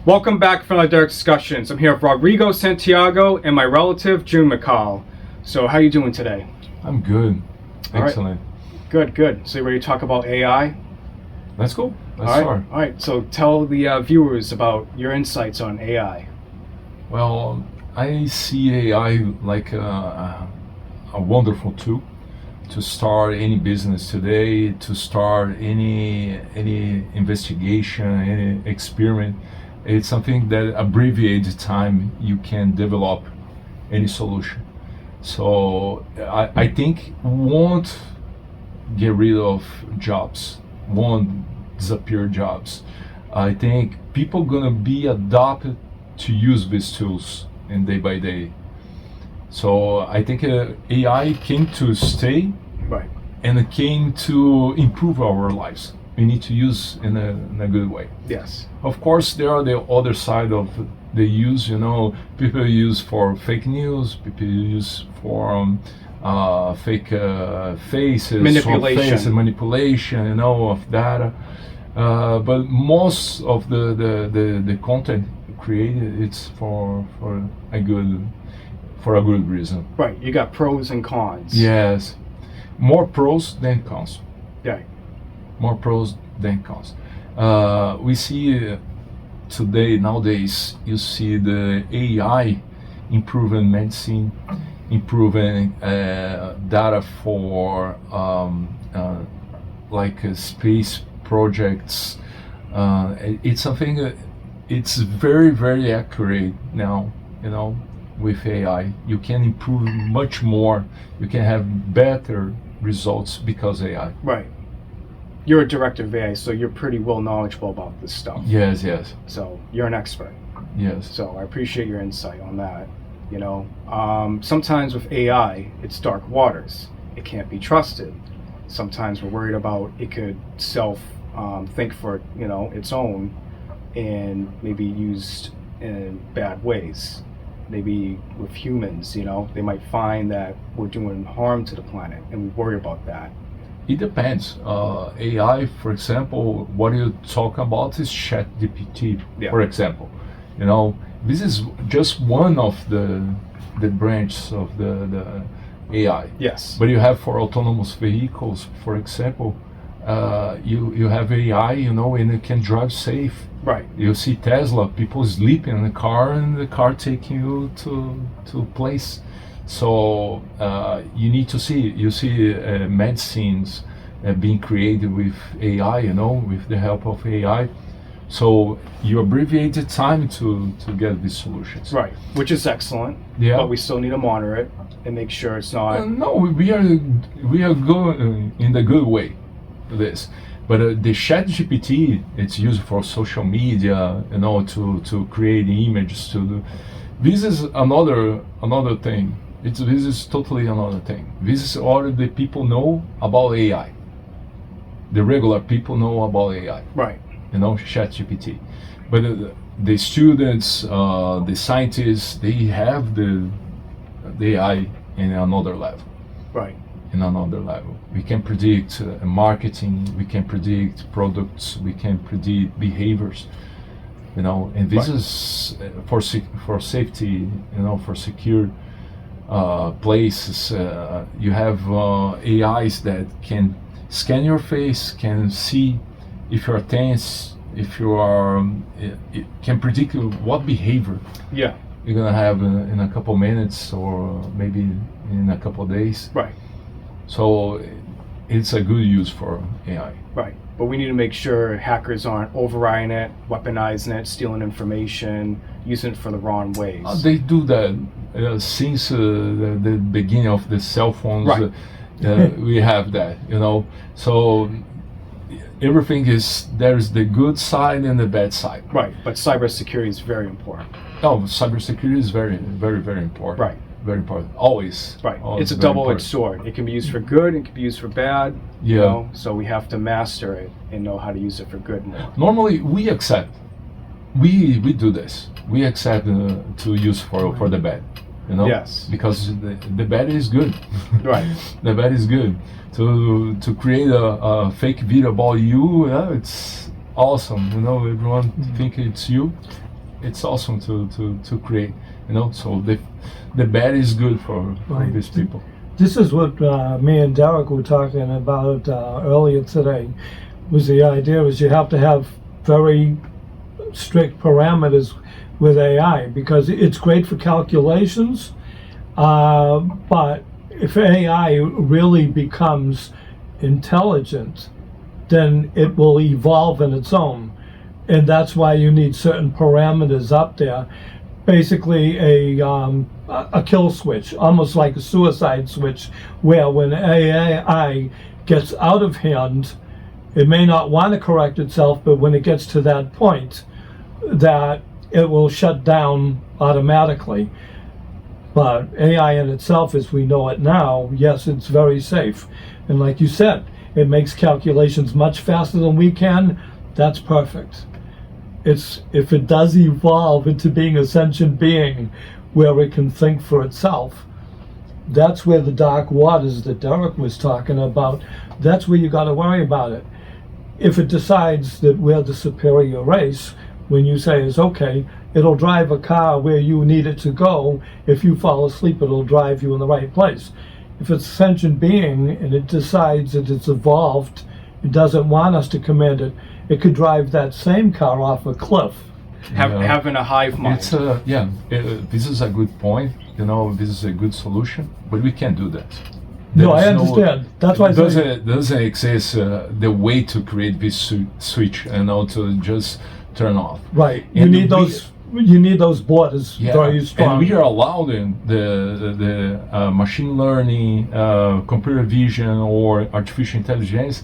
Welcome back for another Dark Discussions. I'm here with Rodrigo Santiago and my relative, June McCall. So how you doing today? I'm good. Excellent. Good. So you ready to talk about AI? Let's go. Let's start. All right. So tell the viewers about your insights on AI. Well, I see AI like a wonderful tool to start any business today, to start any investigation, any experiment. It's something that abbreviates the time you can develop any solution. So I think won't get rid of jobs, won't disappear jobs. I think people gonna be adopted to use these tools in day by day. So I think AI came to stay, Right. and it came to improve our lives. We need to use in a good way. Yes. Of course, there are the other side of the use. People use for fake news. People use for fake faces, manipulation. Of data. But most of the content created, it's for a good reason. Right. You got pros and cons. Yes, more pros than cons. Yeah. More pros than cons. We see nowadays, you see the AI improving medicine, improving data for space projects. It's something. It's very, very accurate now. With AI, you can improve much more. You can have better results because AI. Right. You're a director of AI, so you're pretty well knowledgeable about this stuff. Yes. So you're an expert. Yes. So I appreciate your insight on that. Sometimes with AI, it's dark waters. It can't be trusted. Sometimes we're worried about it could think for its own, and maybe used in bad ways. Maybe with humans, they might find that we're doing harm to the planet, and we worry about that. It depends. AI, for example, what you talk about is ChatGPT, for example. This is just one of the branches of the AI. Yes. But you have for autonomous vehicles, for example, you have AI, and it can drive safe. Right. You see Tesla, people sleep in the car, and the car taking you to place. So you need to see. You see medicines being created with AI, with the help of AI. So you abbreviate the time to get these solutions. Right, which is excellent. Yeah. But we still need to monitor it and make sure it's not. No, we are going in the good way. This, but the ChatGPT, it's used for social media, to create images. This is another thing. This is totally another thing. This is all the people know about AI. The regular people know about AI. Right. ChatGPT, but the students, the scientists, they have the AI in another level. Right. In another level, we can predict marketing, we can predict products, we can predict behaviors, and this is for safety, for secure places. You have AIs that can scan your face, can see if you're tense, if you are, it can predict what behavior you're gonna have in a couple minutes, or maybe in a couple days. Right. So it's a good use for AI. Right. But we need to make sure hackers aren't overriding it, weaponizing it, stealing information, using it for the wrong ways. They do that since the beginning of the cell phones. Right. We have that, So everything there's the good side and the bad side. Right. But cybersecurity is very important. Oh, cybersecurity is very, very, very important. Right. Very important. Always. Right. Always It's a double-edged sword. It can be used for good, it can be used for bad. Yeah. So we have to master it and know how to use it for good more. Normally, we accept. We do this. We accept to use for the bad. Yes. Because the bad is good. Right. The bad is good. To create a fake video about you, it's awesome. Everyone think it's you. it's awesome to create, you know. So the bad is good for Right. these people. This is what me and Derek were talking about earlier today. Was the idea is you have to have very strict parameters with AI because it's great for calculations, but if AI really becomes intelligent, then it will evolve in its own, and that's why you need certain parameters up there. Basically, a kill switch, almost like a suicide switch, where when AI gets out of hand, it may not want to correct itself, but when it gets to that point, that it will shut down automatically. But AI in itself, as we know it now, yes, it's very safe. And like you said, it makes calculations much faster than we can. That's perfect. It's if it does evolve into being a sentient being where it can think for itself, that's where the dark waters that Derek was talking about, that's where you got to worry about it. If it decides that we're the superior race, when you say is okay, it'll drive a car where you need it to go. If you fall asleep, it'll drive you in the right place. If it's a sentient being and it decides that it's evolved, it doesn't want us to command it, it could drive that same car off a cliff. Yeah. Having a hive mind. It's this is a good point. You know, this is a good solution, but we can't do that. No, I There's understand. That's why I say doesn't exist the way to create this switch, you know, to just turn off. right. You And need those borders very strong. And we are allowed in the machine learning, computer vision, or artificial intelligence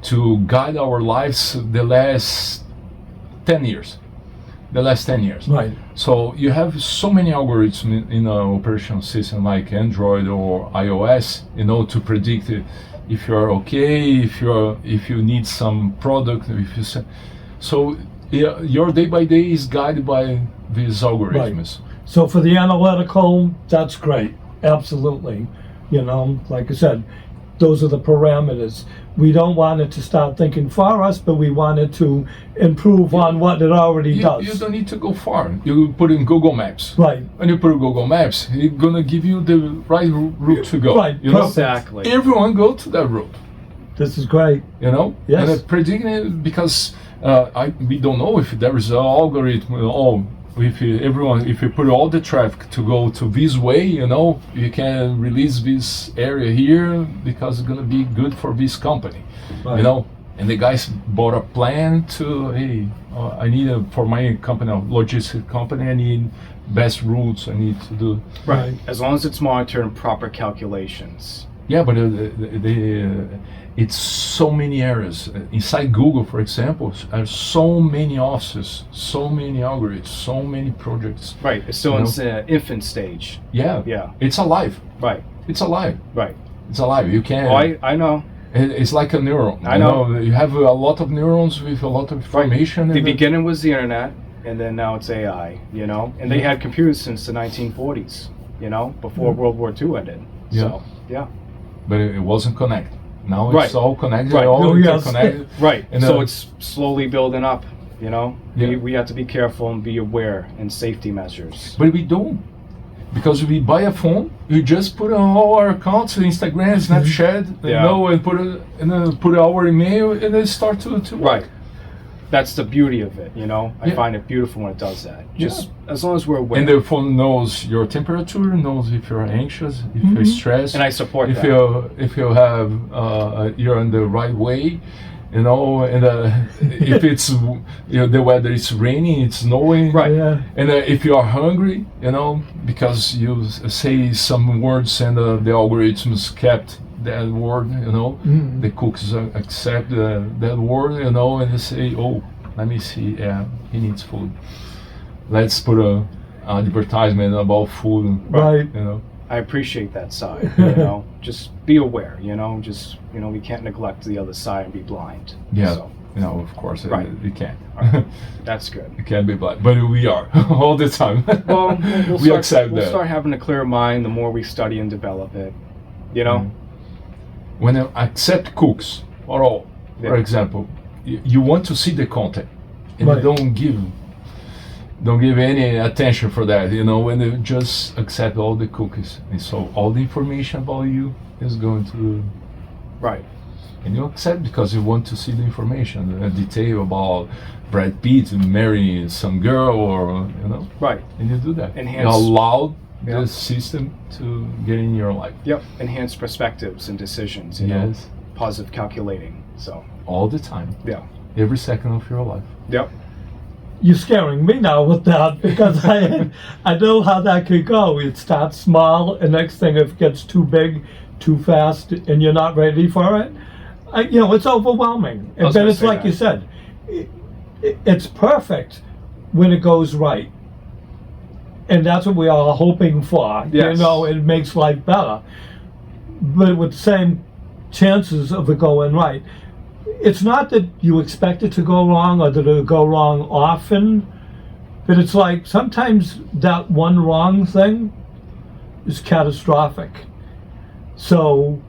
to guide our lives the last 10 years. The last 10 years. Right. So you have so many algorithms in an operating system like Android or iOS, you know, to predict if you're okay, if you need some product, so yeah, your day by day is guided by these algorithms. So for the analytical, that's great. Absolutely. You know, like I said, those are the parameters. We don't want it to start thinking for us, but we want it to improve on what it already does. You don't need to go far. You put in Google Maps. Right. When you put in Google Maps, it's gonna give you the right route to go. Right, You know? Exactly. Everyone go to that route. This is great. You know. Yes. And predicting it because we don't know if there is an algorithm. If you put all the traffic to go to this way, you know, you can release this area here because it's gonna be good for this company, Right. you know. And the guys bought a plan to, hey, I need for my company, a logistic company, I need best routes. I need to do. Right. As long as it's monitored and proper calculations. Yeah, but it's so many areas. Inside Google, for example, there's so many offices, so many algorithms, so many projects. Right. It's still You in know? the infant stage. Yeah, Yeah. it's alive. Right. It's alive. Right. It's alive. You can. Oh, I know. It's like a neuron. I know. You have a lot of neurons with a lot of information. The and beginning was the internet, and then now it's AI. You know, and they had computers since the 1940s. You know, before World War II ended. Yeah. So yeah. But it wasn't connected. Now it's Right. all connected. Right. All Oh, yes. interconnected. Right. And, so it's slowly building up. You know, Yeah. we have to be careful and be aware and safety measures. But we don't. Because we buy a phone, you just put on all our accounts, Instagram, Snapchat, you Yeah. know, and put our email, and then start to work. Right. That's the beauty of it. You know, I Yeah. find it beautiful when it does that. Just as long as we're aware. And the phone knows your temperature, knows if you're anxious, if you're stressed, And I support if that. if you have you're in the right way, you know, and if it's the weather is raining, it's snowing, Right. Yeah. and if you are hungry, you know, because you say some words and the algorithms kept that word, you know, the cookies accept that word, you know, and they say, oh, let me see, yeah, he needs food. Let's put a advertisement about food, Right. you know. I appreciate that side. You know, just be aware. You know, just we can't neglect the other side and be blind. Yeah, So you know, of course, Right. we can't. that's good. We can't be blind, but we are all the time. Well, we accept we'll that. start having a clear mind the more we study and develop it. You know. When I accept cooks or all, for Yeah. example, you want to see the content, and Right. you don't give. don't give any attention for that, you know, when they just accept all the cookies. And so all the information about you is going to, Right. and you accept because you want to see the information, a detail about Brad Pitt marrying some girl, or, you know, Right. and you do that. Enhance- You allow Yeah. the system to get in your life. Yep. Enhance perspectives and decisions. You know, Yes, positive calculating. So all the time, yeah. every second of your life. Yep. You're scaring me now with that because I know how that could go. It starts small, and next thing, if it gets too big, too fast, and you're not ready for it, you know, it's overwhelming. And was then gonna it's say like that. you said, it's perfect when it goes right, and that's what we are hoping for. Yes. You know, it makes life better, but with the same chances of it going right. It's not that you expect it to go wrong or that it'll go wrong often, but it's like sometimes that one wrong thing is catastrophic. So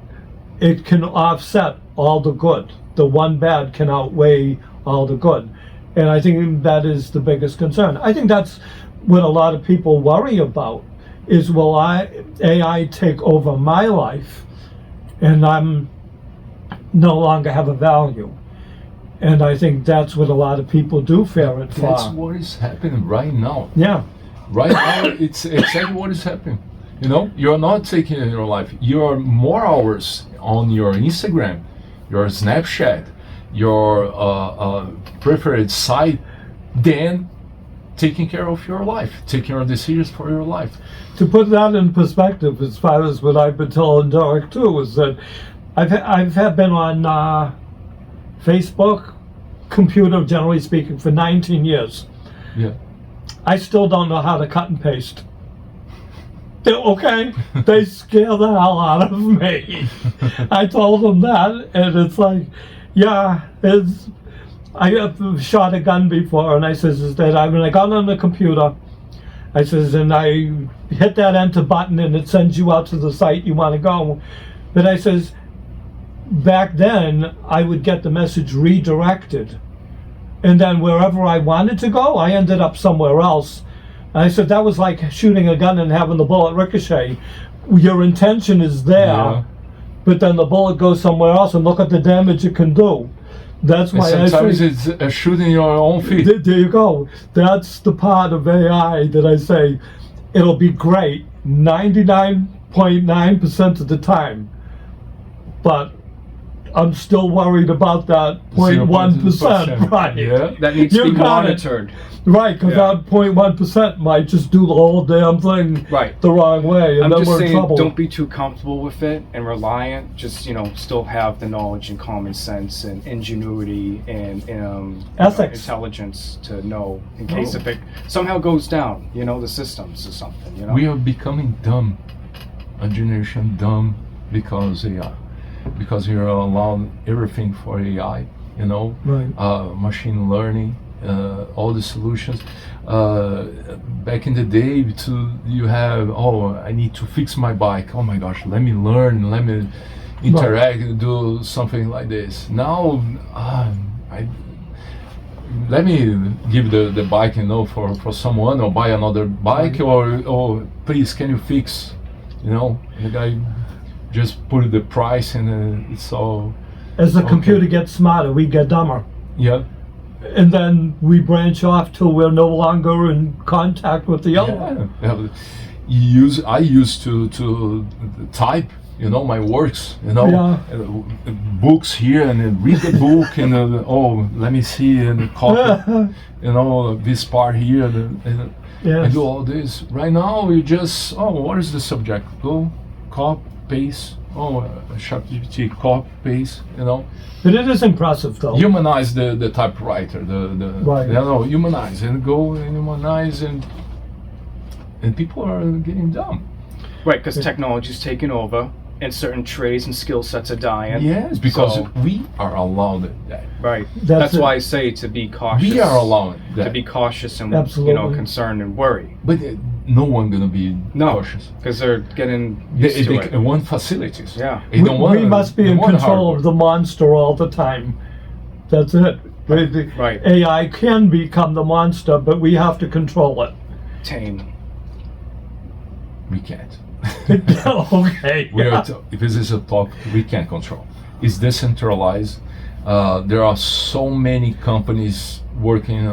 it can offset all the good. The one bad can outweigh all the good. And I think that is the biggest concern. I think that's what a lot of people worry about is, will AI take over my life and I'm no longer have a value? And I think that's what a lot of people do fear it That's for. what is happening right now. Yeah, Right now, it's exactly what is happening. You know, you're not taking in your life. You're more hours on your Instagram, your Snapchat, your preferred site than taking care of your life, taking your decisions for your life. to put that in perspective, as far as what I've been telling Derek too, is that I've been on Facebook, computer, generally speaking, for 19 years. Yeah. I still don't know how to cut and paste. Okay, they scare the hell out of me. I told them that, and it's like, yeah, I have shot a gun before, and I says is that when I got on the computer, I says, and I hit that enter button, and it sends you out to the site you want to go. But I says, back then, I would get the message redirected. And then wherever I wanted to go, I ended up somewhere else. And I said, that was like shooting a gun and having the bullet ricochet. Your intention is there, Yeah. but then the bullet goes somewhere else, and look at the damage it can do. That's And why I sometimes say, it's shooting your own feet. there you go. That's the part of AI that I say it'll be great 99.9% of the time. But I'm still worried about that 0.1%. Right. Yeah. That needs You to be got it. monitored. Right, because Yeah. that 0.1% might just do the whole damn thing Right. the wrong way, and I'm then just we're in saying, trouble. don't be too comfortable with it and reliant. Just, you know, still have the knowledge and common sense and ingenuity and Ethics. intelligence to know in case Oh. if it somehow goes down, you know, the systems or something, you know. We are becoming dumb, a generation dumb because AI, because we are allowing everything for AI, you know, Right. machine learning, all the solutions. Back in the day, you have, oh, I need to fix my bike. Oh my gosh, let me learn, let me interact, do something like this. Now, let me give the bike, you know, for someone, or buy another bike, or please, can you fix, you know, the guy just put the price and it's all, As the Okay. computer gets smarter, we get dumber. yeah. And then we branch off till we're no longer in contact with the other one. Yeah. I used to type, you know, my works, you know, books here, and then read the book, and oh, let me see, and copy, you know, this part here, and Yes. do all this. Right now, you just, oh, what is the subject? Go, copy, paste. Oh, ChatGPT, copy, paste, you know. But it is impressive, though. Humanize the typewriter, Right. you know, humanize, and go and humanize, and people are getting dumb. Right, because technology's taken over and certain trades and skill sets are dying. Yes, because So- we are allowed that. Right. That's That's it. why I say to be cautious. We are allowed To that. be cautious and Absolutely. concerned and worry, But no one gonna be No. cautious. because they're getting used to They it. want facilities. Yeah. They don't want. We must be they in want control hardware. of the monster all the time. That's it. Right. AI can become the monster, but we have to control it. Tame. We can't. Okay. If this is a topic we can't control. It's decentralized. There are so many companies working.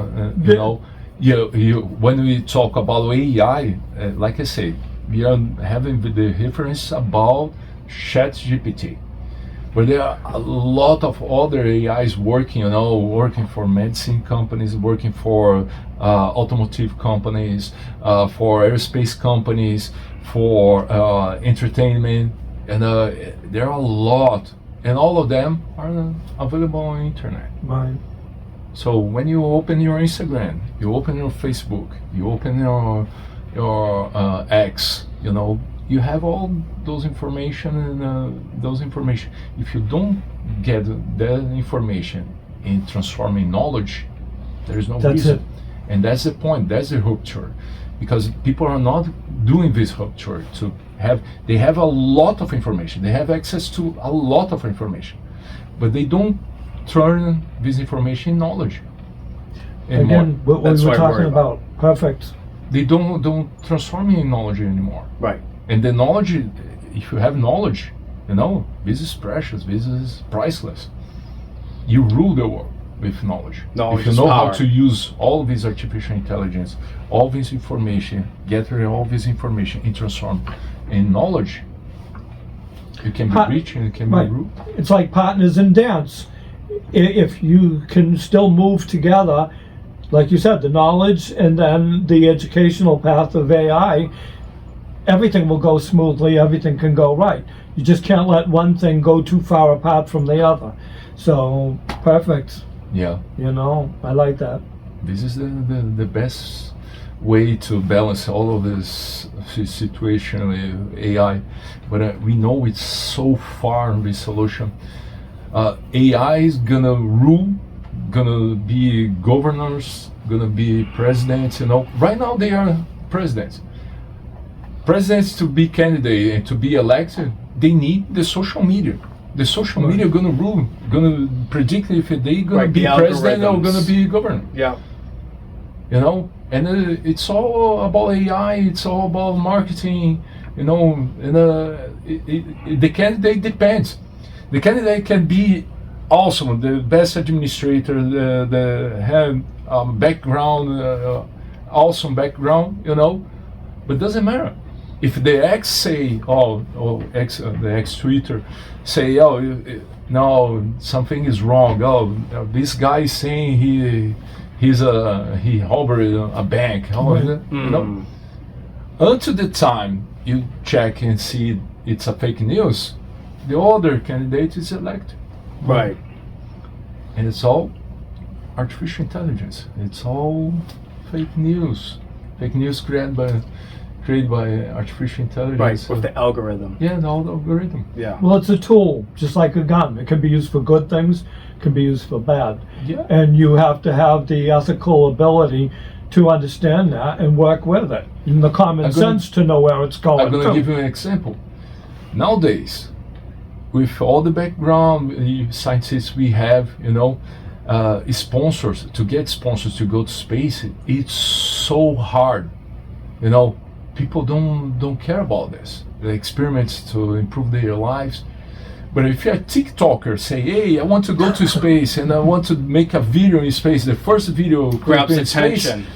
When we talk about AI, like I say, we are having the reference about ChatGPT, but there are a lot of other AIs working. Working for medicine companies, working for automotive companies, for aerospace companies, for entertainment, and there are a lot, and all of them are available on the internet. Right. So when you open your Instagram, you open your Facebook, you open your X, you have all those information and those information. If you don't get that information and transform in knowledge, there is no reason. It. And that's the point. That's the rupture, because people are not doing this rupture to have. They have a lot of information. They have access to a lot of information, but they don't turn this information in knowledge anymore. Again, what we That's were what I worry talking about. Perfect. They don't transform it in knowledge anymore. Right. And the knowledge, if you have knowledge, this is precious. This is priceless. You rule the world with knowledge. Knowledge if you is know power. how to use all this artificial intelligence, all this information, gather all this information and transform in knowledge, you can be rich and you can Right. be ruled. It's like partners in dance. If you can still move together, like you said, the knowledge and then the educational path of AI, everything will go smoothly, everything can go right. You just can't let one thing go too far apart from the other. So, perfect. Yeah. I like that. This is the best way to balance all of this situation with AI, but we know it's so far in this solution. AI is gonna rule, gonna be governors, gonna be presidents. Right now they are presidents. Presidents, to be candidate and to be elected, they need the social media. The social media gonna rule, gonna predict if they gonna Right, be the president or algorithms. gonna be governor. Yeah. And it's all about AI. It's all about marketing. And the candidate depends. The candidate can be awesome, the best administrator, the have background, awesome background, but doesn't matter. If the ex say, the ex Twitter say, no, something is wrong. This guy is saying he robbed a bank. Until the time you check and see it's a fake news, the other candidate is elected. Right. And it's all artificial intelligence. It's all fake news. Fake news created by artificial intelligence. Right. With the algorithm. Yeah, the algorithm. Yeah. Well, it's a tool, just like a gun. It can be used for good things, it can be used for bad. Yeah. And you have to have the ethical ability to understand that and work with it. And the common sense to know where it's going. I'm going to give you an example. Nowadays, with all the background scientists we have, sponsors, to get sponsors to go to space, it's so hard. People don't care about this. The experiments to improve their lives. But if you're a TikToker, say, hey, I want to go to space and I want to make a video in space, the first video Grabs in space, attention.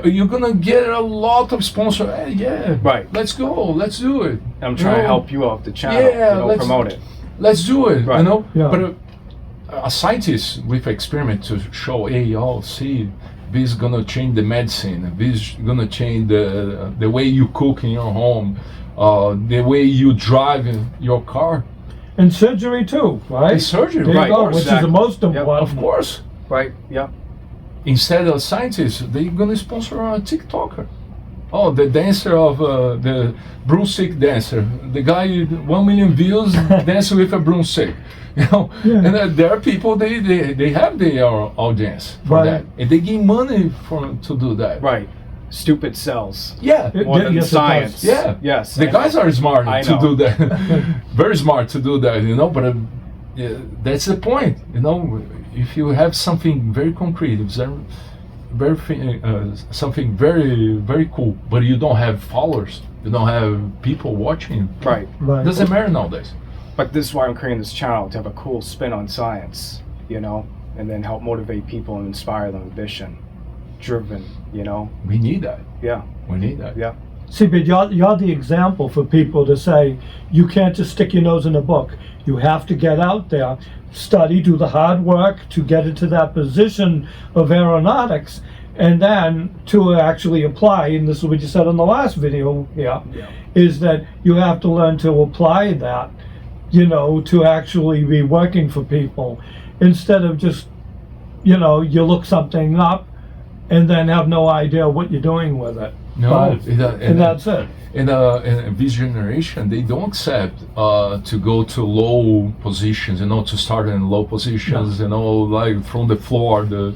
you're gonna get a lot of sponsors. Hey, yeah, Right. Let's go, let's do it. I'm trying to help you out the channel. Yeah, let's promote it. Let's do it. Right. Yeah. But a scientist with experiment to show, hey, see, this is gonna change the medicine. This is gonna change the way you cook in your home, the way you drive in your car. And surgery too, right? And surgery, There you right, go, which is exactly. the most Yep, important. Of course. Right. Yeah. Instead of scientists, they're gonna sponsor a TikToker. Oh, the dancer of the broomstick dancer, the guy 1 million views dancing with a broomstick, Yeah. And there are people they have their audience for Right. that, and they give money to do that. Right. Stupid cells. Yeah, More than Yes, it does. science. yeah, Yes. The I guys know. are smart I to know. do that, very smart to do that, but. Yeah, that's the point, if you have something very concrete, it's something very very cool, but you don't have followers, you don't have people watching. Right. Right. Doesn't matter nowadays. But this is why I'm creating this channel, to have a cool spin on science, you know, and then help motivate people and inspire them with vision, driven, you know. We need that. Yeah. We need that. Yeah. See, but you're the example for people to say, you can't just stick your nose in a book. You have to get out there, study, do the hard work to get into that position of aeronautics, and then to actually apply, and this is what you said in the last video, Yeah. is that you have to learn to apply that, you know, to actually be working for people, instead of just, you know, you look something up and then have no idea what you're doing with it. No, But- and that's it. in this generation, they don't accept to go to low positions, you know, to start in low positions, you know, like from the floor, the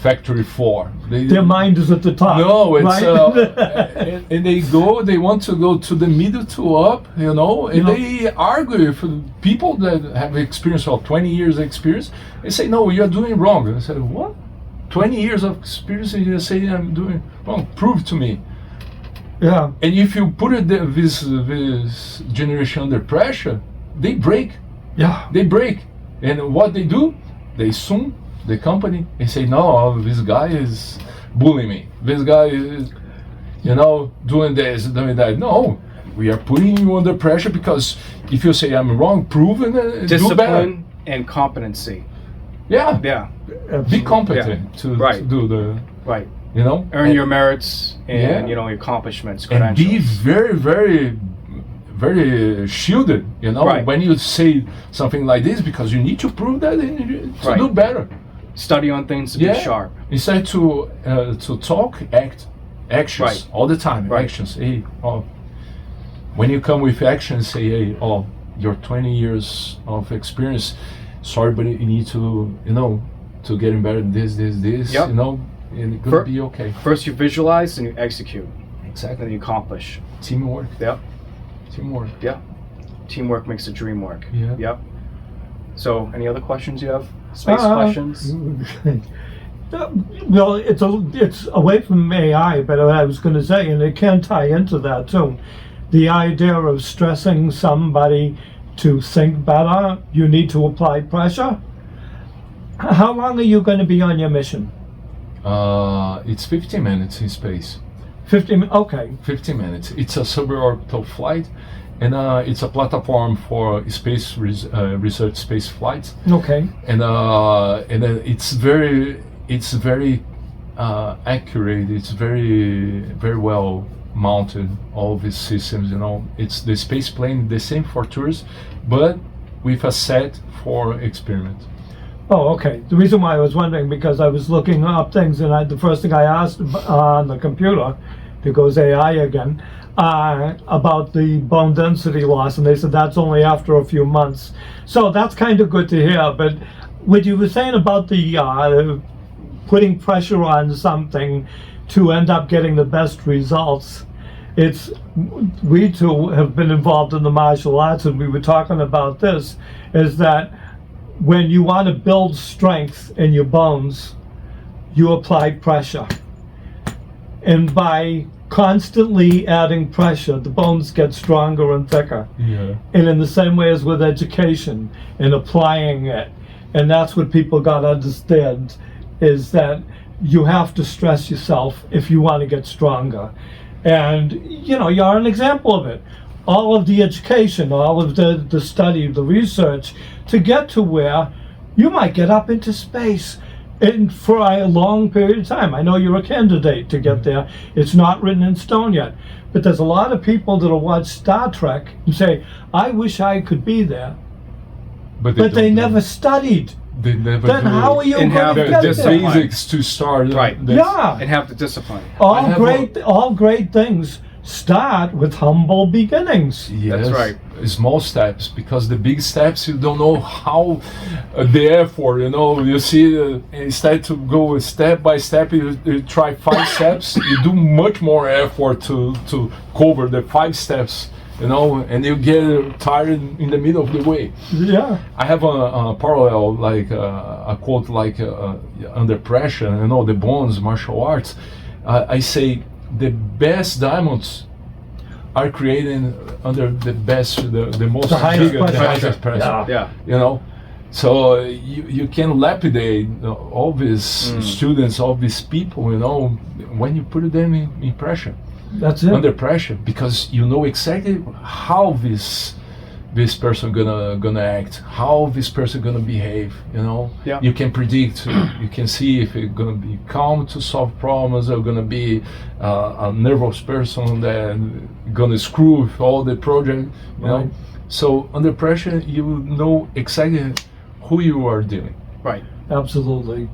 factory floor. Their mind is at the top. No, it's right? and they want to go to the middle to up, you know, and Yeah. they argue with people that have experience of 20 years experience. They say, no, you're doing wrong. And I said, what? 20 years of experience and you say I'm doing wrong? Prove to me. Yeah. And if you put this generation under pressure, they break. Yeah. They break. And what they do? They sue the company and say, no, this guy is bullying me. This guy is, you know, doing this, doing that. No, we are putting you under pressure because if you say I'm wrong, prove and do better. Discipline and competency. Yeah. Yeah. Be competent to Right. do the, Right. you know. Earn and, your merits and, Yeah. you know, your accomplishments, and credentials. be very, very, very shielded, you know, Right. when you say something like this, because you need to prove that and to Right. do better. Study on things to Yeah. be sharp. Instead to talk, act, actions Right. all the time. Right. Actions. Hey, oh, when you come with actions, say, hey, oh, your 20 years of experience. Sorry, but you need to, you know, to getting better at this, Yep. you know, and it's For- gonna be okay. First you visualize and you execute. Exactly. Then you accomplish. Teamwork. Yep. Teamwork. Yeah. Teamwork makes the dream work. Yeah. Yep. So, any other questions you have? Space questions? Well, it's away from AI, but I was going to say, and it can tie into that too, the idea of stressing somebody to think better. You need to apply pressure. How long are you going to be on your mission? It's 15 minutes in space. 50. Okay. 15 minutes. It's a suborbital flight, and it's a platform for space research space flights. Okay. And it's very accurate. It's very well mounted. All these systems, you know, it's the space plane, the same for tourists, but with a set for experiment. Oh, okay. The reason why I was wondering, because I was looking up things, and the first thing I asked on the computer, there goes AI again, about the bone density loss, and they said that's only after a few months. So that's kind of good to hear. But what you were saying about the putting pressure on something to end up getting the best results, we too have been involved in the martial arts, and we were talking about this, is that when you want to build strength in your bones, you apply pressure. And by constantly adding pressure, the bones get stronger and thicker. Yeah. And in the same way as with education and applying it, and that's what people got to understand, is that you have to stress yourself if you want to get stronger. And, you know, you're an example of it. All of the education, all of the study, the research, to get to where you might get up into space and for a long period of time. I know you're a candidate to get there. It's not written in stone yet. But there's a lot of people that'll watch Star Trek and say, I wish I could be there. But they don't do never it. studied. They never Then do how it. are you And going have to the get discipline. there? Basics to start. Right. Yeah. And have the discipline. All great things start with humble beginnings. Yes, That's right. Small steps, because the big steps you don't know how the effort. You know, you see, instead to go step by step, you try 5 steps. You do much more effort to cover the 5 steps, you know, and you get tired in the middle of the way. Yeah. I have a parallel, like a quote, like under pressure, you know, the Bones martial arts. I say the best diamonds are created under the best, the most The highest bigger, the pressure. highest pressure. Yeah. Yeah. You know, so you can lapidate all these students, all these people, you know, when you put them in pressure, That's it. under pressure, because you know exactly how this person gonna act, how this person gonna behave. You know, Yeah. you can predict, you can see if it's gonna be calm to solve problems, or gonna be a nervous person that gonna screw with all the project. You know, Right. so under pressure, you know exactly who you are dealing. Right. Absolutely.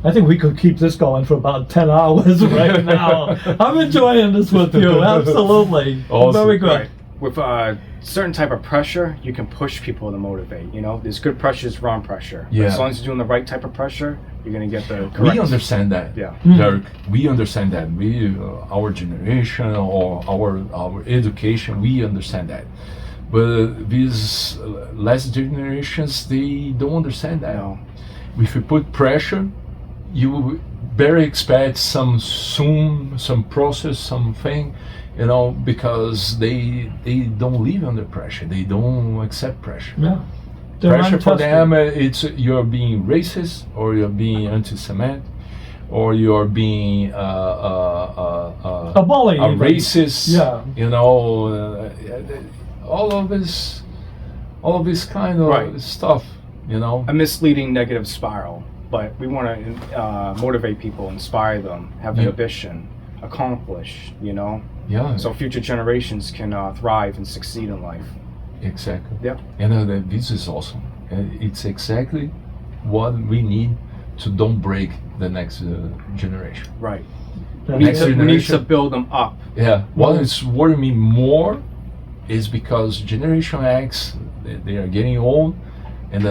I think we could keep this going for about 10 hours right now. I'm enjoying this with you. Absolutely. Awesome. Very good. Right. With a certain type of pressure, you can push people to motivate. You know, there's good pressure, there's wrong pressure. But Yeah. as long as you're doing the right type of pressure, you're gonna get the correct. We understand that. Yeah. Derek, we understand that. We, our generation or our education, we understand that. But these last generations, they don't understand that. No. If you put pressure, you better expect some process, something, you know, because they don't live under pressure. They don't accept pressure. Yeah. They're Pressure for untested. them, it's you're being racist, or you're being anti-Semitic, or you're being A bully. a even. racist. Yeah. You know, all of this kind of Right. stuff. You know. A misleading negative spiral. But we want to motivate people, inspire them, have Yeah. ambition, accomplish. You know, Yeah. so future generations can thrive and succeed in life. Exactly. Yep. And this is awesome. It's exactly what we need to don't break the next generation. Right. That's We need, Next to, we need generation. to build them up. Yeah. What is worrying me more is because Generation X, they are getting old, and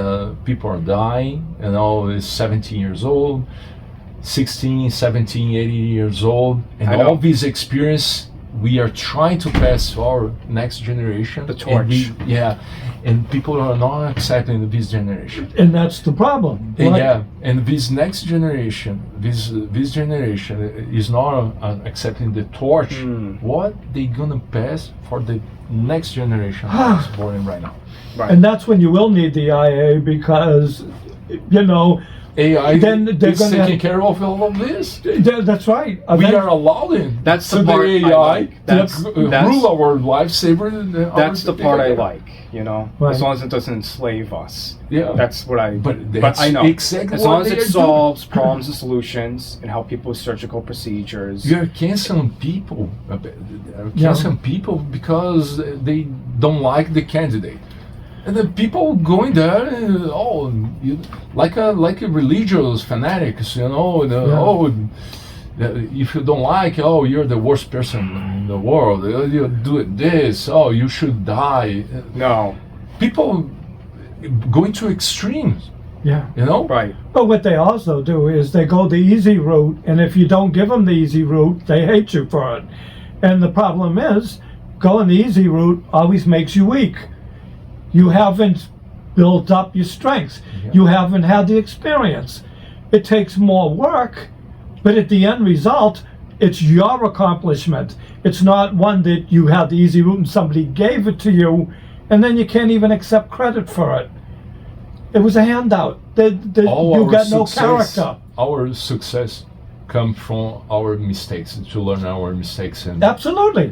people are dying. You know, is 17 years old, 16, 17, 18 years old, and I know. all this experience we are trying to pass to our next generation. The And torch. and people are not accepting this generation. And that's the problem. And Like, yeah, and this next generation, this generation is not accepting the torch. Mm. What they gonna pass for the next generation that's born right now? Right. And that's when you will need the IA because, you know, AI Then they're is gonna taking have- care of all of this. that's right. We are allowing That's the to part the I AI like. That's- to that's- rule our lifesaver. That's the part I like, you know, Right. as long as it doesn't enslave us. Yeah, That's what I. But that's I know. exactly as what long as they it are doing. solves problems and solutions and help people with surgical procedures. You're canceling people, canceling people because they don't like the candidate, and the people going there, like a religious fanatics, you know. If you don't like, you're the worst person in the world. You do this. You should die. No, People going to extremes, Yeah. you know. right, But what they also do is they go the easy route, and if you don't give them the easy route, they hate you for it. And the problem is, going the easy route always makes you weak. You haven't built up your strengths. Yeah. You haven't had the experience. It takes more work, but at the end result, it's your accomplishment. It's not one that you had the easy route and somebody gave it to you, and then you can't even accept credit for it. It was a handout. All You our got no success- character. Our success come from our mistakes, to learn our mistakes, and Absolutely.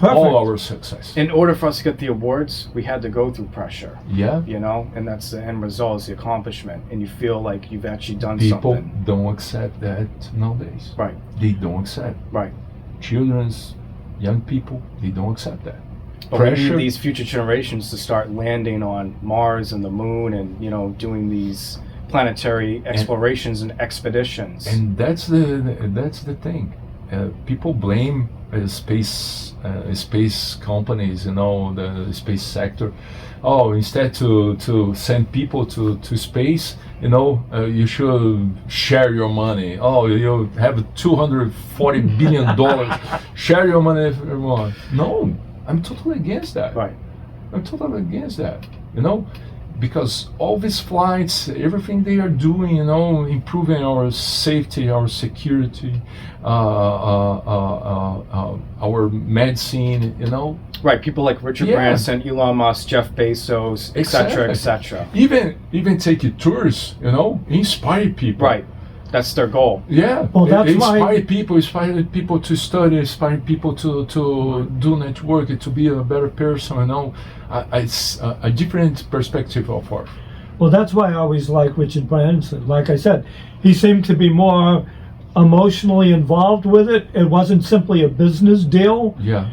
all our success. in order for us to get the awards, we had to go through pressure, Yeah, you know, and that's the end result, is the accomplishment, and you feel like you've actually done people something. don't accept that nowadays. Right, They don't accept. right. Children's, young people, they don't accept that. But we Pressure. need these future generations to start landing on Mars and the moon, and you know, doing these planetary explorations and expeditions. And that's the thing. People blame space companies, you know, the space sector. Instead to send people to space, you know, you should share your money. You have $240 billion. Share your money with everyone. No, I'm totally against that. Right. I'm totally against that. You know, because all these flights, everything they are doing, you know, improving our safety, our security, our medicine, you know. Right. People like Richard Yeah. Branson, Elon Musk, Jeff Bezos, etc., Exactly. etc. Even take tours, you know, inspire people. Right. That's their goal. Yeah, Well, that's inspire why- inspire people to study, inspire people to do networking, to be a better person. You know, it's a different perspective of work. Well, that's why I always like Richard Branson. Like I said, he seemed to be more emotionally involved with it. It wasn't simply a business deal, Yeah,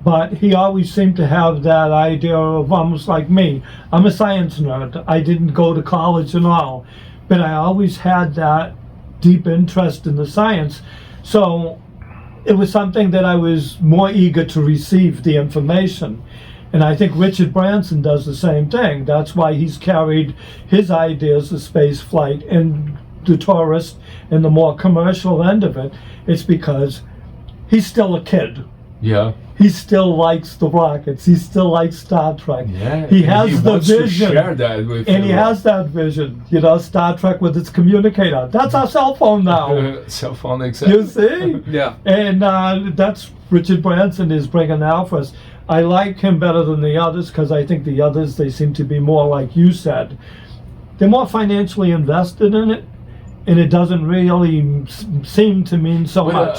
but he always seemed to have that idea of almost like me. I'm a science nerd. I didn't go to college and all, but I always had that deep interest in the science. So it was something that I was more eager to receive the information. And I think Richard Branson does the same thing. That's why he's carried his ideas of space flight and the tourist and the more commercial end of it. It's because he's still a kid. yeah, He still likes the rockets. He still likes Star Trek. yeah. He And has he the wants vision. to share that with And he you. has that vision, you know, Star Trek with its communicator. That's our cell phone now. Cell phone, exactly. You see? Yeah. And that's Richard Branson is bringing out for us. I like him better than the others because I think the others, they seem to be more like you said. They're more financially invested in it, and it doesn't really seem to mean so much.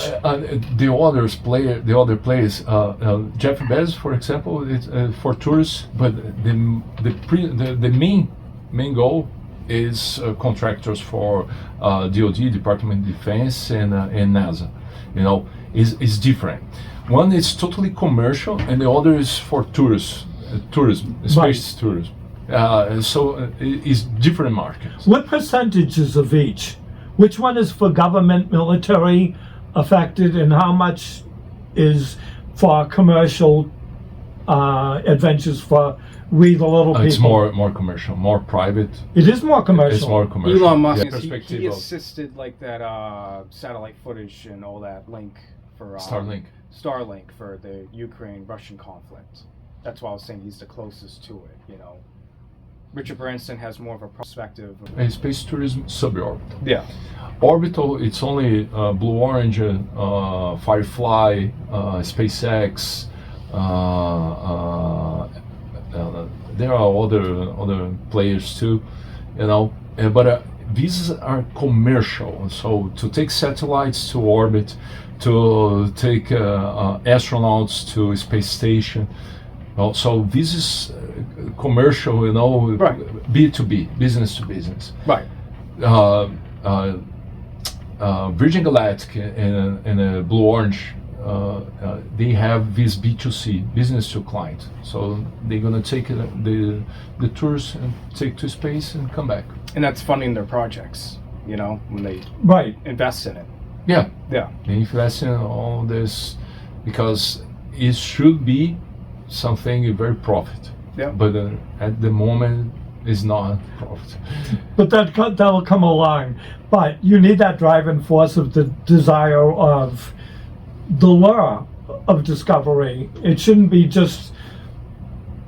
The other players, Jeff Bezos, for example, it's for tourists, but the main goal is contractors for DoD, Department of Defense, and NASA. You know, is different. One is totally commercial, and the other is for tourism, space tourism. So it's different markets. What percentages of each? Which one is for government, military affected, and how much is for commercial adventures for we the little people? It's more commercial, more private. It is more commercial. It's more commercial. Elon Musk, Yeah, perspective he of assisted like that satellite footage and all that link for Starlink. For the Ukraine-Russian conflict. That's why I was saying he's the closest to it, you know. Richard Branson has more of a perspective. Space tourism suborbital. Yeah. Orbital, it's only Blue Origin, Firefly, SpaceX. There are other players too, you know. But these are commercial. So to take satellites to orbit, to take astronauts to a space station. So this is commercial, you know, Right. B2B, business to business. Right. Virgin Galactic and Blue Orange, they have this B2C, business to client. So they're gonna take the tours and take to space and come back. And that's funding their projects, you know, when they Right. invest in it. Yeah, Yeah. they invest in all this because it should be something very profit. Yeah. But at the moment, it's not profit. But that'll come along. But you need that driving force of the desire of the lure of discovery. It shouldn't be just,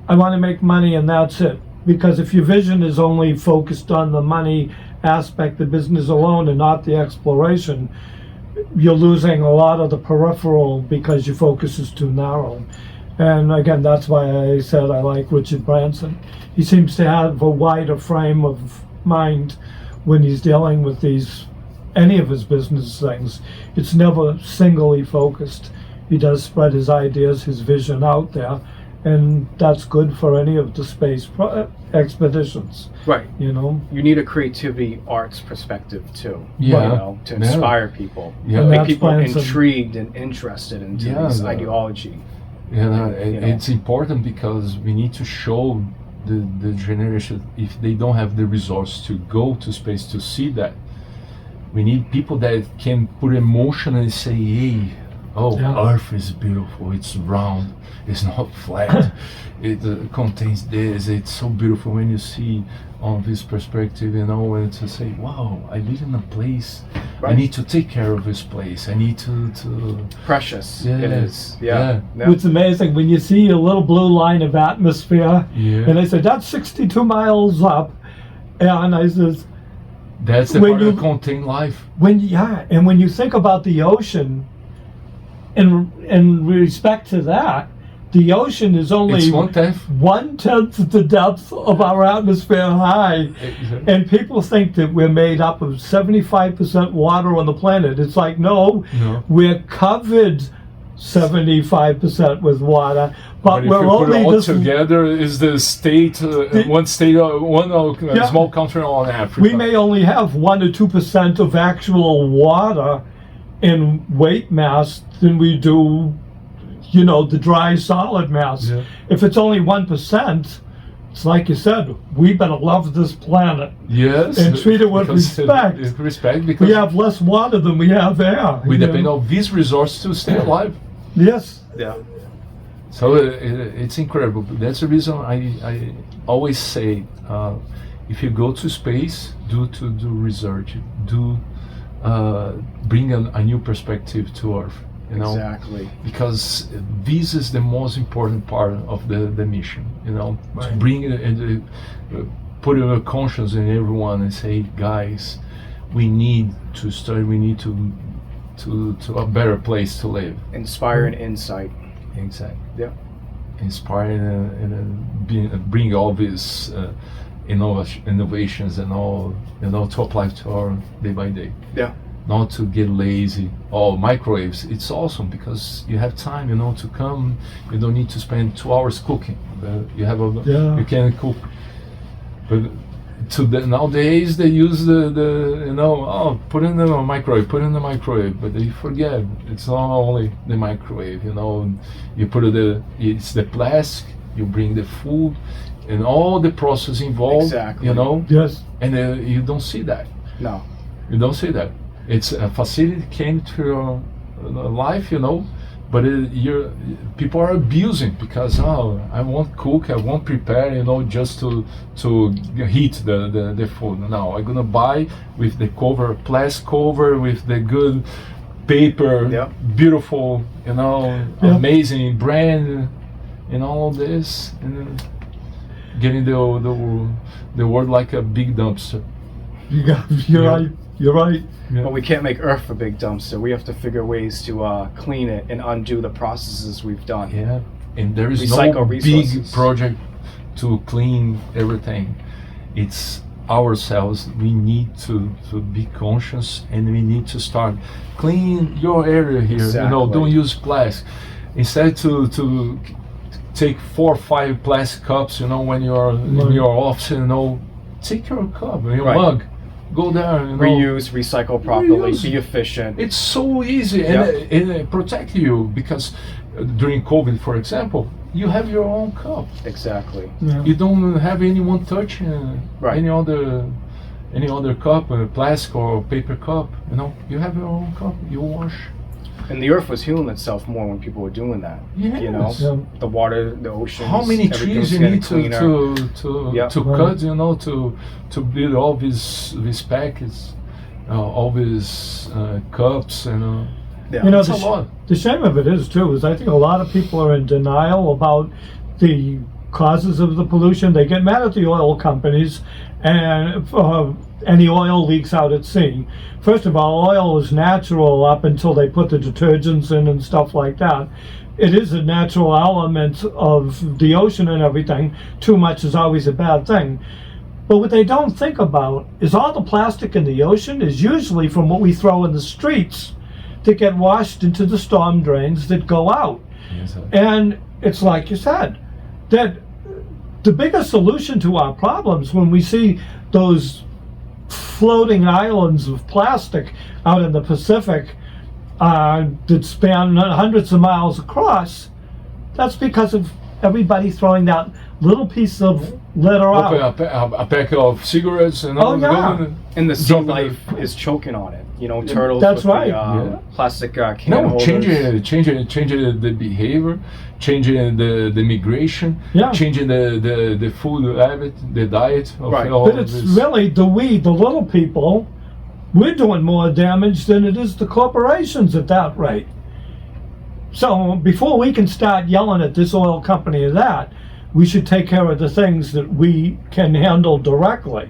I want to make money and that's it. Because if your vision is only focused on the money aspect, the business alone, and not the exploration, you're losing a lot of the peripheral because your focus is too narrow. And again, that's why I said I like Richard Branson. He seems to have a wider frame of mind when he's dealing with any of his business things. It's never singly focused. He does spread his ideas, his vision out there, and that's good for any of the space expeditions, Right. you know? You need a creativity arts perspective too. Yeah. You know, to inspire people. Yeah. And Make that's people Branson. intrigued and interested into Yeah, this the- ideology. And know. it's important because we need to show the generation, if they don't have the resource to go to space to see that, we need people that can put emotion and say, hey, Oh, Yeah. Earth is beautiful. It's round. It's not flat. It contains this. It's so beautiful when you see on this perspective, you know, and to say, wow, I live in a place. I Right. need to take care of this place. I need to Precious. Yeah. It is. Yeah. Yeah. It's amazing when you see a little blue line of atmosphere, Yeah. and they say that's 62 miles up, and I says, That's the when part you- that contain life. and when you think about the ocean, in respect to that, the ocean is only It's 1/10. 1/10 the depth of our atmosphere high. And people think that we're made up of 75% water on the planet. It's like, no, No. we're covered 75% with water, but But if we're you put only it all this. together, is the state, one state, Yeah. small country on Africa. We may only have 1 or 2% of actual water in weight mass than we do, you know, the dry solid mass. Yeah. If it's only 1%, it's like you said, we better love this planet. Yes. And treat it with because, respect. Respect, because We have less water than we have air. we you know? depend on these resources to stay alive. Yes. Yeah. So it's incredible. That's the reason I always say, if you go to space, do research, bring a new perspective to Earth. You know, Exactly. because this is the most important part of the mission. You know, to Right. bring it and put a conscience in everyone and say, guys, we need to study. We need to a better place to live. Inspire and insight. Exactly. Yeah. Inspire bring all these innovations and all, you know, to apply to our day by day. Yeah. Not to get lazy. Oh, microwaves, it's awesome because you have time, you know, to come. You don't need to spend 2 hours cooking. Yeah. You can cook. But nowadays they use the you know, oh, put in the microwave, but they forget it's not only the microwave, you know. You put it's the plastic, you bring the food and all the process involved. Exactly. You know, Yes. and you don't see that. No. You don't see that. It's a facility came to your life, you know, but people are abusing because I won't cook, I won't prepare, you know, just to heat the food. Now I'm gonna buy with the cover, plastic cover, with the good paper, Yeah. beautiful, you know, Yeah. amazing brand, and all this, and getting the world like a big dumpster. You're Yeah. right. You're right. Yeah. But we can't make Earth a big dumpster. We have to figure ways to clean it and undo the processes we've done. Yeah, and there is Recycle no big resources. project to clean everything. It's ourselves. We need to be conscious, and we need to start clean your area here. You know, Exactly. don't use plastic. Instead to take 4 or 5 plastic cups, you know, when you're in Right. your office, you know, take your cup, your Right. mug, go there, you know. Reuse, recycle properly, Reuse. be efficient. It's so easy and it protect you because during COVID, for example, you have your own cup. Exactly. Yeah. You don't have anyone touch Right. any other cup, plastic or paper cup. You know, you have your own cup. You wash. And the Earth was healing itself more when people were doing that. You know, Yes. Yeah. the water, the oceans. How many everything's trees you getting need cleaner. to Yeah. cut? Right. You know, to build all these packets, all these cups, and Yeah. You know, it's a lot. the shame of it is too, is I think a lot of people are in denial about the causes of the pollution. They get mad at the oil companies and any oil leaks out at sea. First of all, oil is natural up until they put the detergents in and stuff like that. It is a natural element of the ocean and everything. Too much is always a bad thing. But what they don't think about is all the plastic in the ocean is usually from what we throw in the streets that get washed into the storm drains that go out. Yes, And it's like you said, that the biggest solution to our problems when we see those floating islands of plastic out in the Pacific that span hundreds of miles across, that's because of everybody throwing that little piece of litter Open out. a pack of cigarettes and all. Oh, yeah. And the sea Drop it life is choking on it. You know, turtles That's with right. the Yeah. plastic can No, holders. changing the behavior, changing the migration, Yeah. changing the food habit, the diet of Right. all But of it's this. really the little people, we're doing more damage than it is the corporations at that rate. So before we can start yelling at this oil company or that, we should take care of the things that we can handle directly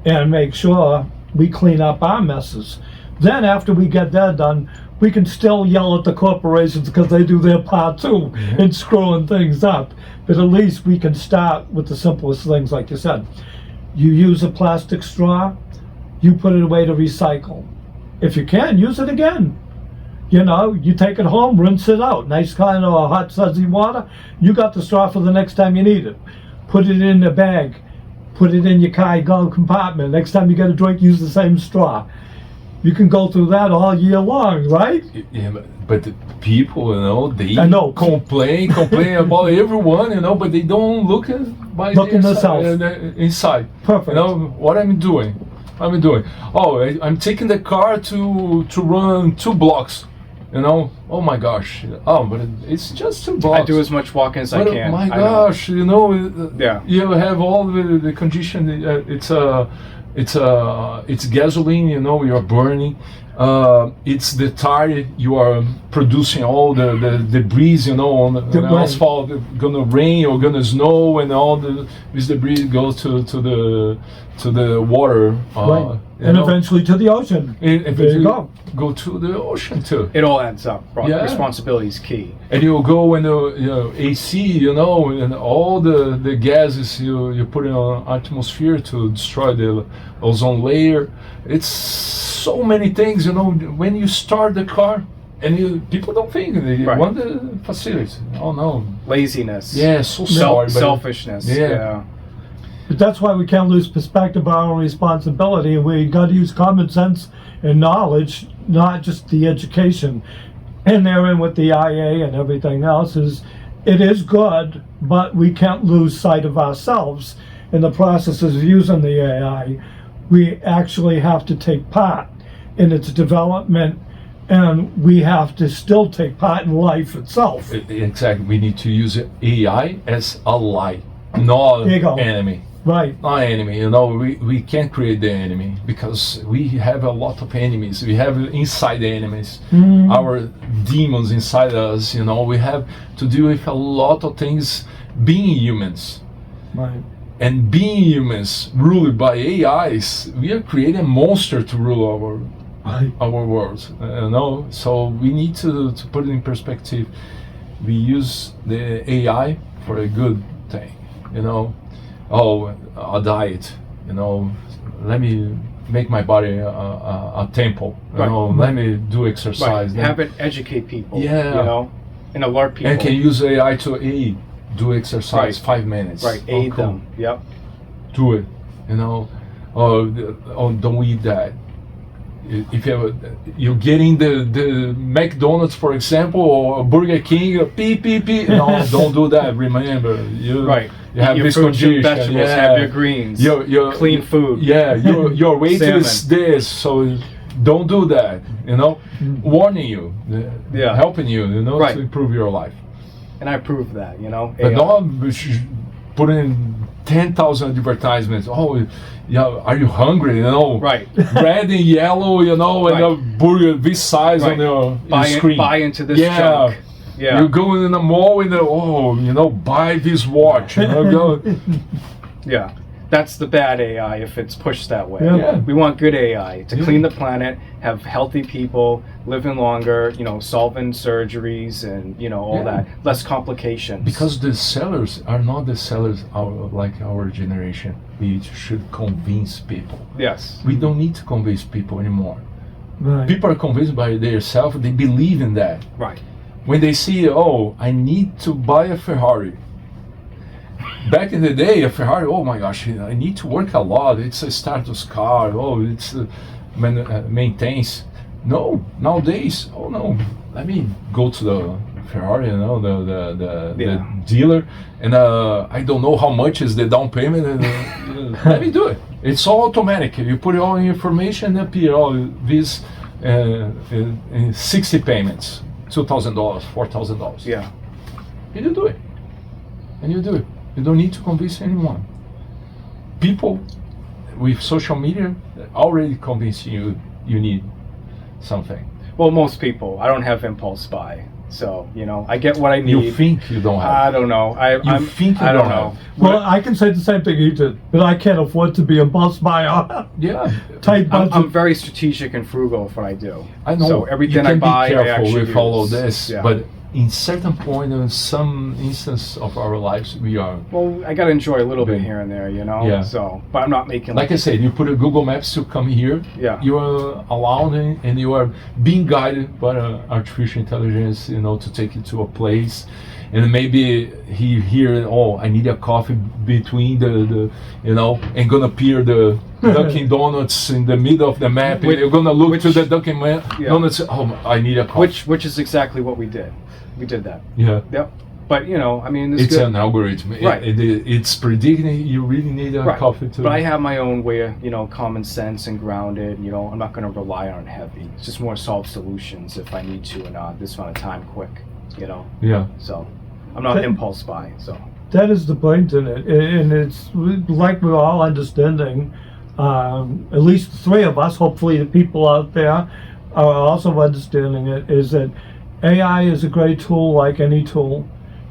and make sure we clean up our messes. Then after we get that done, we can still yell at the corporations because they do their part too in screwing things up. But at least we can start with the simplest things, like you said. You use a plastic straw, you put it away to recycle. If you can, use it again. You know, you take it home, rinse it out. Nice kind of hot, sudsy water. You got the straw for the next time you need it. Put it in a bag. Put it in your cargo compartment. Next time you get a drink, use the same straw. You can go through that all year long, right? Yeah, but the people, they I know. complain about everyone, but they don't look by Look in inside. themselves. Inside. Perfect. What I'm doing. Oh, I'm taking the car to run 2 blocks. Oh my gosh. Oh, but it's just 2 blocks. I do as much walking as I But can. my I know. gosh, Yeah. you have all the condition. It's gasoline. You're burning. It's the tire. You are producing all the debris. On the Right. asphalt. Gonna rain or gonna snow, and all this debris goes to the water. Right. And eventually to the ocean. There you go. Go to the ocean too. It all adds up. Yeah. Responsibility is key. And you go in the AC, and all the gases you put in an atmosphere to destroy the ozone layer. It's so many things, when you start the car, and people don't think they Right. want the facilities. Oh no. Laziness. Yeah, so sorry. but- Selfishness. Yeah. Yeah. But that's why we can't lose perspective of our own responsibility. We got to use common sense and knowledge, not just the education. And therein with the IA and everything else it is good, but we can't lose sight of ourselves in the processes of using the AI. We actually have to take part in its development, and we have to still take part in life itself. Exactly. We need to use AI as ally, not There you go. enemy. Right. Not enemy, we can't create the enemy because we have a lot of enemies. We have inside enemies, our demons inside us. We have to deal with a lot of things being humans. Right. And being humans ruled by AIs, we are creating a monster to rule Right. our world. So we need to put it in perspective. We use the AI for a good thing. A diet, let me make my body a temple, Right. let me do exercise. Right. Let- Have it educate people. Yeah. And alert people. and can use AI to aid, do exercise Right. 5 minutes. Right. Oh, Aid cool. them. Yep. Do it, don't eat that. If you're getting the McDonald's, for example, or Burger King, beep. No, don't do that. Remember, Right. You have your this fruits and condition. vegetables. Yeah. Have your greens. Your clean food. Yeah, your weight Salmon. is this, so don't do that. Warning you, Yeah. helping you, Right. to improve your life. And I prove that. But AI. not put in 10,000 advertisements. Oh, yeah, are you hungry? Right. Red and yellow, and Right. a burger this size Right. on your buy, screen. buy into this Yeah. junk. Yeah. You go in the mall and buy this watch. Go, Yeah. That's the bad AI if it's pushed that way. Yeah. We want good AI to Yeah. clean the planet, have healthy people, living longer, solving surgeries and, all Yeah. that. Less complications. because the sellers are not the sellers like our generation. We should convince people. Yes. We don't need to convince people anymore. Right. People are convinced by themselves. They believe in that. Right. When they see, I need to buy a Ferrari. Back in the day, a Ferrari, oh my gosh, I need to work a lot. It's a status car. It's maintains. No, nowadays, no. Let me go to Ferrari, you know, the Yeah. dealer, and I don't know how much is the down payment, and let me do it. It's all automatic. You put all your information and appear all these in 60 payments, $2,000, $4,000. Yeah. And you do it, and you do it. You don't need to convince anyone. People with social media already convince you need something. Well, most people. I don't have impulse buy, so I get what I need. You think you don't have. I don't know. I'm think you I don't don't know. have. Well, I can say the same thing you did, but I can't afford to be impulse buyer. Yeah. Tight budget. I'm very strategic and frugal with what I do. I know. So everything you can I buy, be I careful actually with all of use. this, Yeah. but in certain point, in some instance of our lives, we are. Well, I gotta enjoy a little bit Good. here and there, Yeah. So, but I'm not making Like I said, you put a Google Maps to come here. Yeah. You are allowed and you are being guided by artificial intelligence, to take you to a place, and maybe he hear, oh, I need a coffee between the and gonna appear the Dunkin' Donuts in the middle of the map, and Which- you're gonna look to which- the Dunkin' Yeah. Donuts. Oh, I need a coffee. which is exactly what we did. We did that. Yeah. Yep. But I mean, It's good. an algorithm. Right. It's predicting you really need a Right. coffee to. But I have my own way of, common sense and grounded. I'm not going to rely on heavy. It's just more solve solutions if I need to in this amount of time, quick. Yeah. So I'm not But- impulse buy. So That is the point in it, and it's like we're all understanding. At least the three of us, hopefully the people out there, are also understanding it. Is that AI is a great tool, like any tool.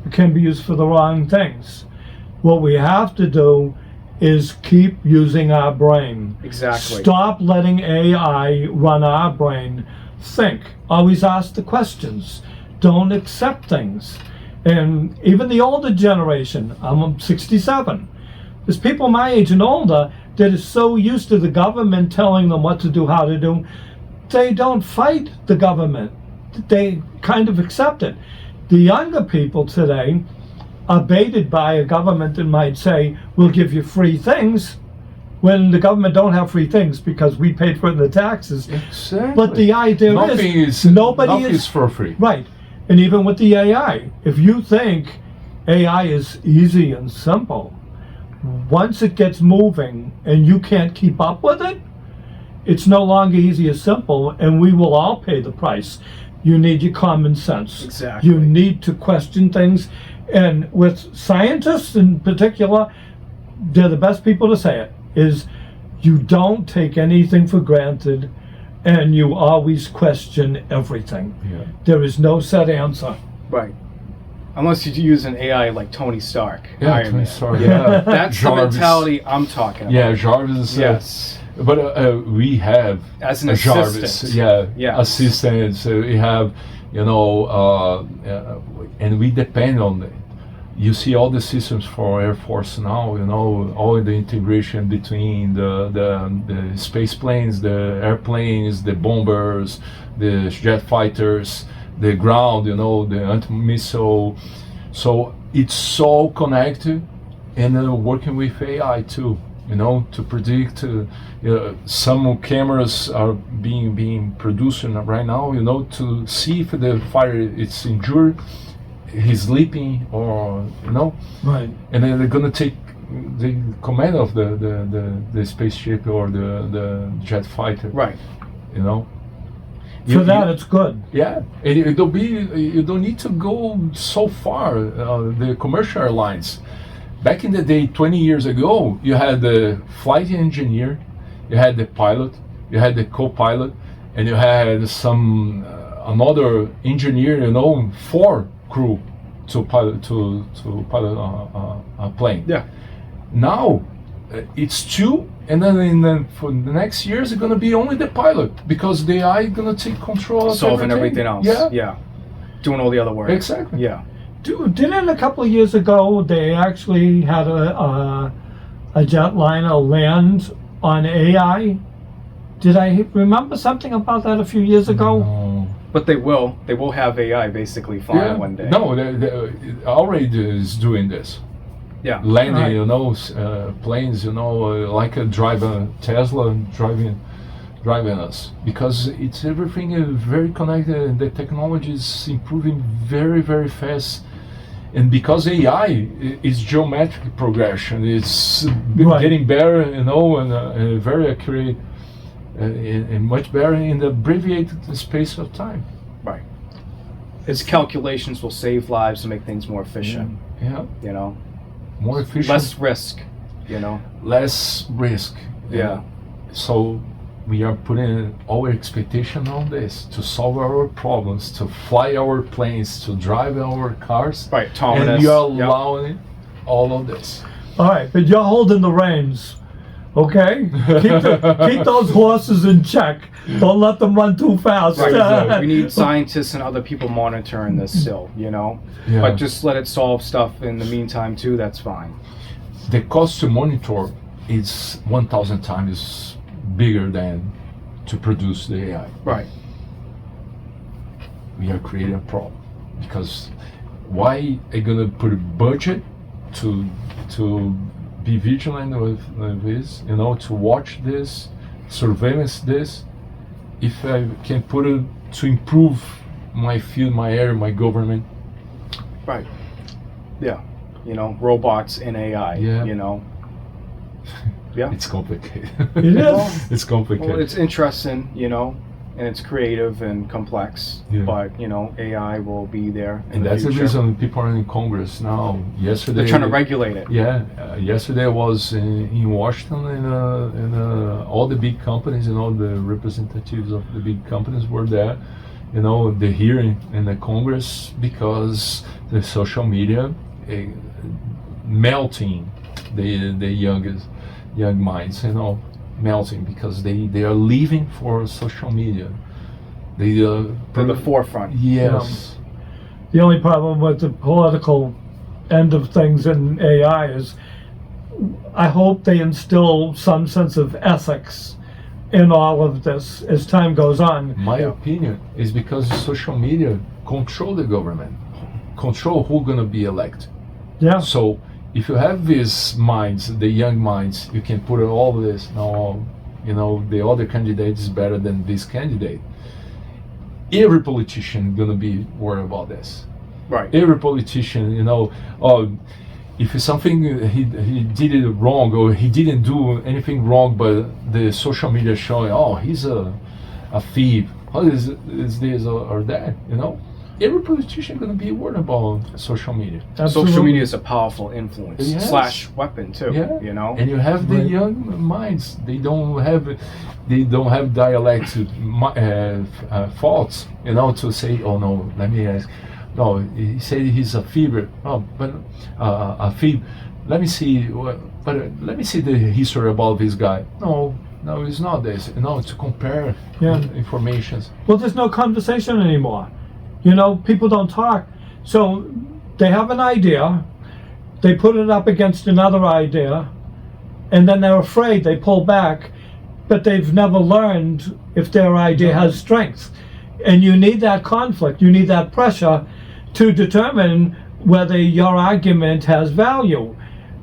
It can be used for the wrong things. What we have to do is keep using our brain. exactly. Stop letting AI run our brain. Think. Always ask the questions. Don't accept things. And even the older generation, I'm 67. There's people my age and older that are so used to the government telling them what to do, how to do, they don't fight the government. They kind of accept it. The younger people today are baited by a government that might say, we'll give you free things, when the government don't have free things because we paid for it in the taxes. Exactly. But the idea nothing is, nothing is for free. right. And even with the AI, if you think AI is easy and simple, once it gets moving and you can't keep up with it, it's no longer easy or simple, and we will all pay the price. You need your common sense. Exactly. You need to question things. And with scientists in particular, they're the best people to say it, is you don't take anything for granted and you always question everything. Yeah. There is no set answer. Right. Unless you use an AI like Tony Stark. Yeah. Iron Man. Sorry. Yeah. Yeah. That's Jarvis. the mentality I'm talking about. Yeah, Jarvis. Yes. But we have As an a Jarvis. assistant. Yeah. Yeah. Assistants. We have, and we depend on it. You see all the systems for Air Force now, all the integration between the space planes, the airplanes, the bombers, the jet fighters, the ground, the anti-missile. So it's so connected, and working with AI too, to predict. Some cameras are being produced right now, to see if the fighter is injured, he's sleeping, or Right. and then they're gonna take the command of the spaceship or the jet fighter. Right. For that, it's good. Yeah, and you don't need to go so far. The commercial airlines, back in the day, 20 years ago, you had the flight engineer, you had the pilot, you had the co-pilot, and you had some another engineer, for crew to pilot a plane. Yeah. Now it's two, and then for the next years it's gonna be only the pilot, because the AI gonna take control of Solving everything else. Yeah, Yeah. Doing all the other work. exactly. Yeah. Didn't a couple of years ago they actually had a jetliner land on AI? Did I remember something about that a few years ago? No. But they will have AI basically flying one day. No, they already is doing this. Yeah. Landing, Right. planes, like a driver Tesla driving driving us, because it's everything very connected. The technology is improving very, very fast, and because AI is geometric progression, it's Right. getting better, and very accurate, and much better in the abbreviated space of time. Right. Its calculations will save lives and make things more efficient. Yeah, You know, more efficient, less risk. You know. less risk. Yeah. So we are putting our expectation on this to solve our problems, to fly our planes, to drive our cars. Right. And Autonomous. you're Yep. allowing all of this. All right, but you're holding the reins, okay? Keep those horses in check. Don't let them run too fast. Right. We need scientists and other people monitoring this still. You know. Yeah. But just let it solve stuff in the meantime too. That's fine. The cost to monitor is 1,000 times bigger than to produce the AI. Right. We are creating a problem, because why are you gonna put a budget to be vigilant with this, to watch this, surveillance this, if I can put it to improve my field, my area, my government? Right. Yeah. You know, robots and AI. Yeah. You know. Yeah. It's complicated. It is. It's complicated. Well, it's interesting, you know, and it's creative and complex. Yeah. But you know, AI will be there. in And the that's the future. reason people are in Congress now. Yesterday, They're trying to regulate it. Yeah, yesterday I was in Washington, and all the big companies and all the representatives of the big companies were there. The hearing in the Congress, because the social media melting the young minds, melting, because they are leaving for social media. They To the forefront. yes. The only problem with the political end of things in AI is I hope they instill some sense of ethics in all of this as time goes on. My Yeah. opinion is because social media control the government, control who's gonna be elected. Yeah, So if you have these minds, the young minds, you can put all this. No, the other candidate is better than this candidate. Every politician gonna be worried about this. Right. Every politician, if it's something he did it wrong, or he didn't do anything wrong, but the social media showing, he's a thief, how is this or that, every politician gonna be worried about social media. absolutely. Social media is a powerful influence Yes. slash weapon too. Yeah. You know. And you have the Right. young minds. They don't have dialect faults, to say, oh no, let me ask. No, he said he's a fever. Oh, but a fever. Let me see. Let me see the history about this guy. No, it's not this. To compare Yeah. information. Well, there's no conversation anymore. People don't talk. So they have an idea, they put it up against another idea, and then they're afraid, they pull back, but they've never learned if their idea has strength. And you need that conflict, you need that pressure to determine whether your argument has value.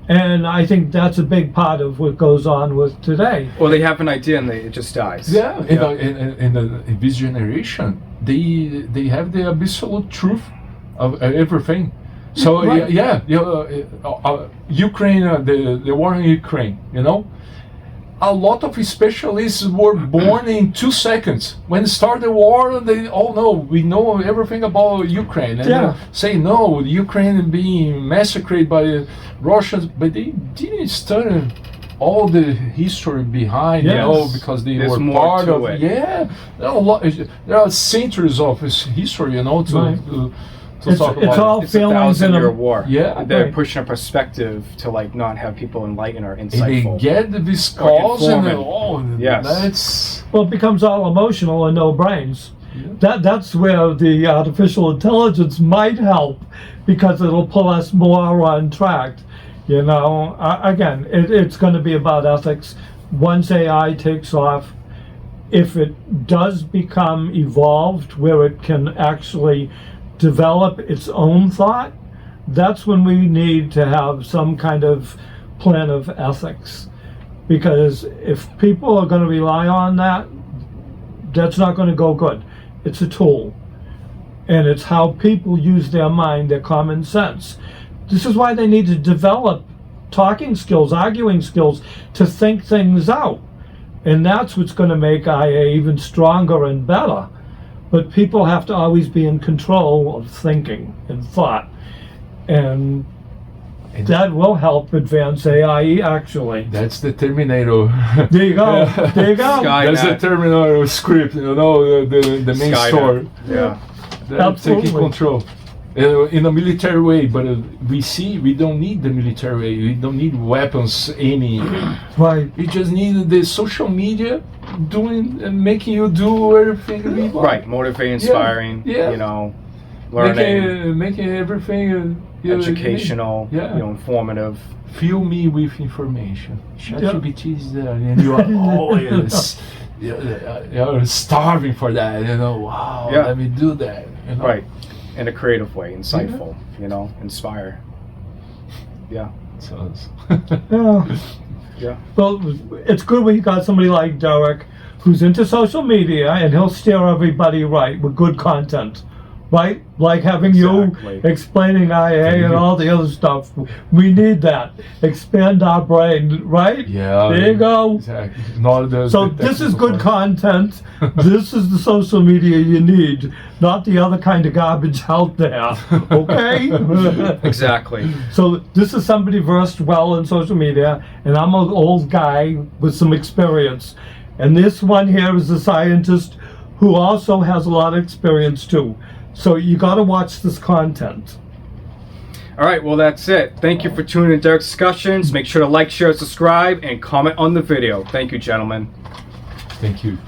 And I think that's a big part of what goes on with today. Or they have an idea and it just dies. Yeah, in this generation, they have the absolute truth of everything. So Right. Ukraine, the war in Ukraine, a lot of specialists were born in 2 seconds. When it started the war, they all know, we know everything about Ukraine. And Yeah. say, no, Ukraine being massacred by Russians, but they didn't study all the history behind, Yes. because they There's were more part to of it. Yeah, there are centuries of history, to Right. to It's- talk it's about. all It's a feelings in 1,000-year a- war. Yeah. They're Right. pushing a perspective to not have people enlightened or And they insightful. get this cause and informant. Yes. that's Well, it becomes all emotional and no brains. Yeah. That's where the artificial intelligence might help, because it'll pull us more on track. Again, it's going to be about ethics. Once AI takes off, if it does become evolved where it can actually develop its own thought, that's when we need to have some kind of plan of ethics. Because if people are going to rely on that, that's not going to go good. It's a tool. And it's how people use their mind, their common sense. This is why they need to develop talking skills, arguing skills, to think things out. And that's what's going to make IA even stronger and better. But people have to always be in control of thinking and thought. And that will help advance AI, actually. That's the Terminator. There you go. There you go. That's the Skynet. Terminator script, you know, the main Skynet. story. Yeah. They're Absolutely. taking control. In a military way, but we don't need the military way. We don't need weapons aiming. Right. We just need the social media doing and making you do everything we want. Right. Motivating, inspiring. Yeah. You know, learning, Making everything educational. Yeah. You know, informative. Fill me with information. Yeah. ChatGPT is there, and you are always you're starving for that. You know, wow, Yeah. let me do that. You know? Right. In a creative way, insightful. You know, inspire. Yeah. So, Yeah. Yeah. Well, it's good we got somebody like Derek who's into social media, and he'll steer everybody right with good content. Right? Like having Exactly. you explaining IA and all the other stuff. We need that. Expand our brain, right? yeah. There you go. Exactly. Not the, So the this is technical good part. content. This is the social media you need, not the other kind of garbage out there. Okay? Exactly. So this is somebody versed well in social media, and I'm an old guy with some experience. And this one here is a scientist who also has a lot of experience too. So you got to watch this content. All right, well, that's it. Thank you for tuning in to Derek's Discussions. Make sure to like, share, subscribe, and comment on the video. Thank you, gentlemen. Thank you.